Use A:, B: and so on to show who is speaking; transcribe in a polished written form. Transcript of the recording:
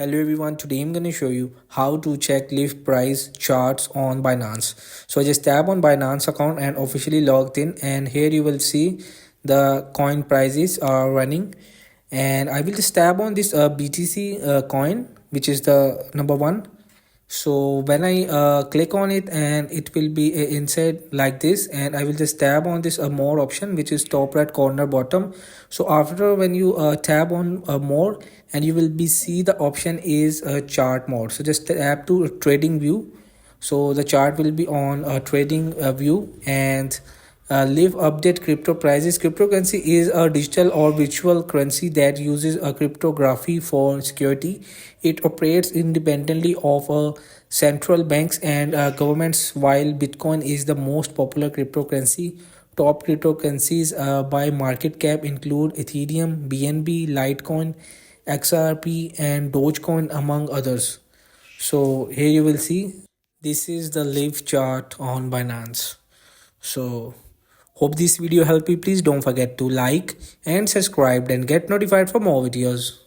A: Hello everyone, today I'm going to show you how to check live price charts on Binance. So I just tap on Binance account and officially logged in, and here you will see the coin prices are running, and I will just tap on this BTC coin, which is the number one. So when I click on it, and it will be inside like this, and I will just tab on this more option, which is top right corner bottom. So after when you tab on more, and you will be see the option is chart mode. So just tap to trading view. So the chart will be on trading view, and live update crypto prices. Cryptocurrency is a digital or virtual currency that uses a cryptography for security. It operates independently of central banks and governments. While Bitcoin is the most popular cryptocurrency, top cryptocurrencies by market cap include Ethereum, BNB, Litecoin, XRP, and Dogecoin, among others. So here you will see this is the live chart on Binance. So hope this video helped you. Please don't forget to like and subscribe and get notified for more videos.